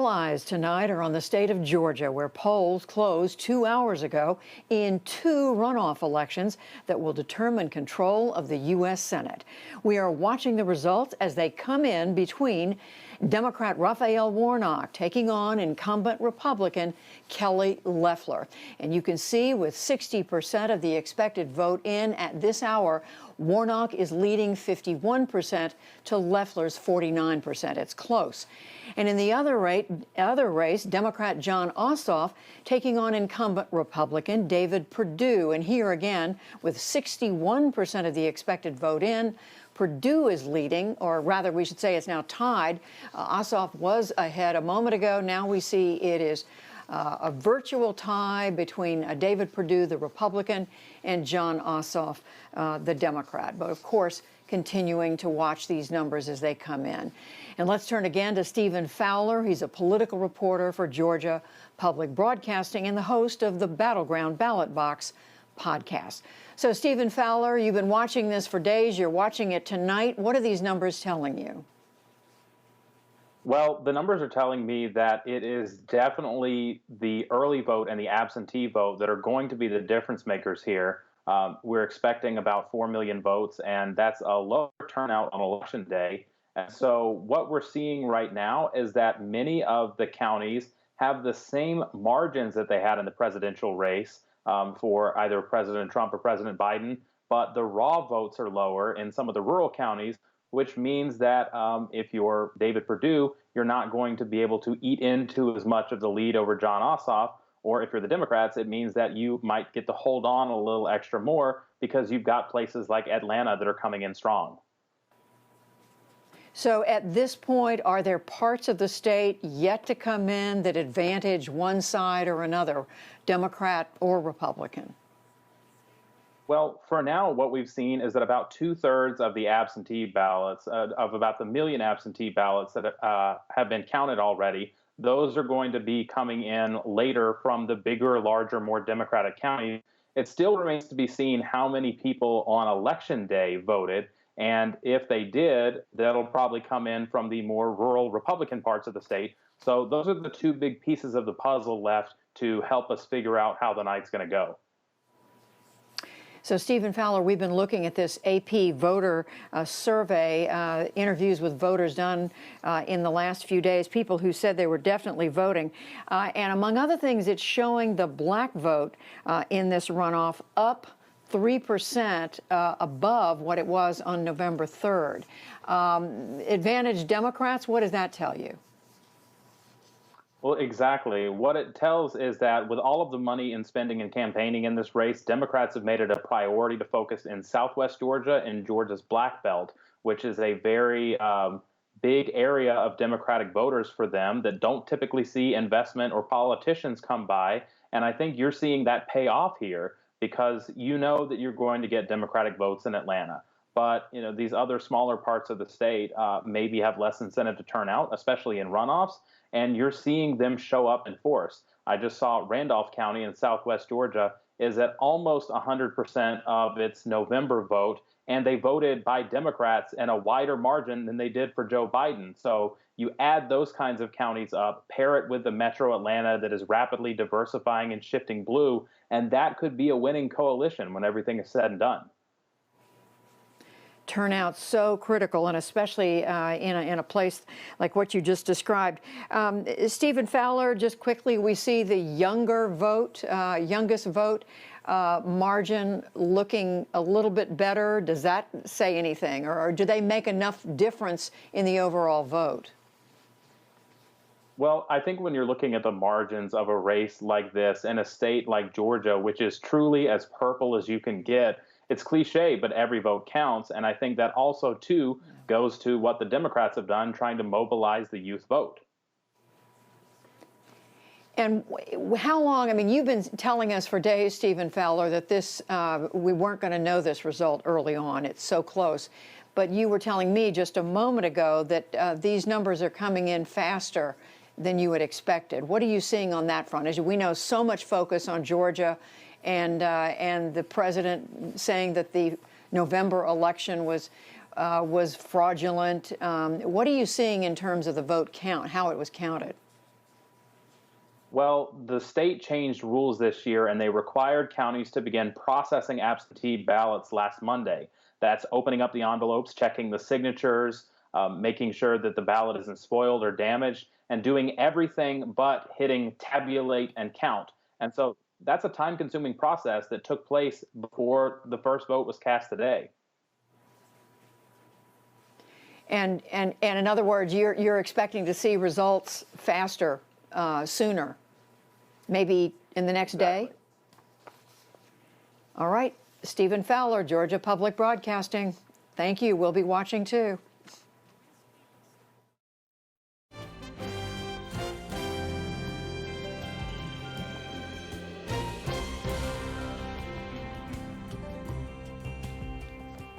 All eyes tonight are on the state of Georgia, where polls closed 2 hours ago in two runoff elections that will determine control of the U.S. Senate. We are watching the results as they come in between Democrat Raphael Warnock taking on incumbent Republican Kelly Loeffler. And you can see with 60% of the expected vote in at this hour, Warnock is leading 51% to Loeffler's 49%. It's close. And in the other race, Democrat Jon Ossoff taking on incumbent Republican David Perdue. And here again, with 61% of the expected vote in, Perdue is leading, or rather we should say it's now tied. Ossoff was ahead a moment ago. Now we see it is a virtual tie between David Perdue, the Republican, and Jon Ossoff, the Democrat. But of course, continuing to watch these numbers as they come in. And let's turn again to Stephen Fowler. He's a political reporter for Georgia Public Broadcasting and the host of the Battleground Ballot Box podcast. So, Stephen Fowler, you've been watching this for days. You're watching it tonight. What are these numbers telling you? Well, the numbers are telling me that it is definitely the early vote and the absentee vote that are going to be the difference makers here. We're expecting about 4 million votes, and that's a lower turnout on Election Day. And so what we're seeing right now is that many of the counties have the same margins that they had in the presidential race for either President Trump or President Biden, but the raw votes are lower in some of the rural counties, which means that if you're David Perdue, you're not going to be able to eat into as much of the lead over Jon Ossoff. Or if you're the Democrats, it means that you might get to hold on a little extra more because you've got places like Atlanta that are coming in strong. So at this point, are there parts of the state yet to come in that advantage one side or another, Democrat or Republican? Well, for now, what we've seen is that about 2/3 of the absentee ballots, of about the million absentee ballots that have been counted already, those are going to be coming in later from the bigger, larger, more Democratic counties. It still remains to be seen how many people on Election Day voted. And if they did, that'll probably come in from the more rural Republican parts of the state. So those are the two big pieces of the puzzle left to help us figure out how the night's going to go. So, Stephen Fowler, we've been looking at this AP voter survey, interviews with voters done in the last few days, people who said they were definitely voting. And among other things, it's showing the black vote in this runoff up 3% above what it was on November 3rd. Advantage Democrats, what does that tell you? Well, exactly. What it tells is that with all of the money and spending and campaigning in this race, Democrats have made it a priority to focus in Southwest Georgia and Georgia's Black Belt, which is a very big area of Democratic voters for them that don't typically see investment or politicians come by. And I think you're seeing that pay off here because you know that you're going to get Democratic votes in Atlanta. But these other smaller parts of the state maybe have less incentive to turn out, especially in runoffs. And you're seeing them show up in force. I just saw Randolph County in Southwest Georgia is at almost 100% of its November vote, and they voted by Democrats in a wider margin than they did for Joe Biden. So you add those kinds of counties up, pair it with the Metro Atlanta that is rapidly diversifying and shifting blue, and that could be a winning coalition when everything is said and done. Turnout so critical, and especially in a place like what you just described. Stephen Fowler, just quickly, we see the youngest vote margin looking a little bit better. Does that say anything, or do they make enough difference in the overall vote? Well, I think when you're looking at the margins of a race like this in a state like Georgia, which is truly as purple as you can get, it's cliche, but every vote counts. And I think that also, too, goes to what the Democrats have done, trying to mobilize the youth vote. And how long? I mean, you've been telling us for days, Stephen Fowler, that we weren't going to know this result early on. It's so close. But you were telling me just a moment ago that these numbers are coming in faster than you had expected. What are you seeing on that front? As we know, so much focus on Georgia and the president saying that the November election was fraudulent. What are you seeing in terms of the vote count, how it was counted? Well, the state changed rules this year and they required counties to begin processing absentee ballots last Monday. That's opening up the envelopes, checking the signatures, making sure that the ballot isn't spoiled or damaged, and doing everything but hitting tabulate and count. And so that's a time consuming process that took place before the first vote was cast today. And in other words, you're expecting to see results faster, sooner, maybe in the next day? All right. Stephen Fowler, Georgia Public Broadcasting. Thank you. We'll be watching too.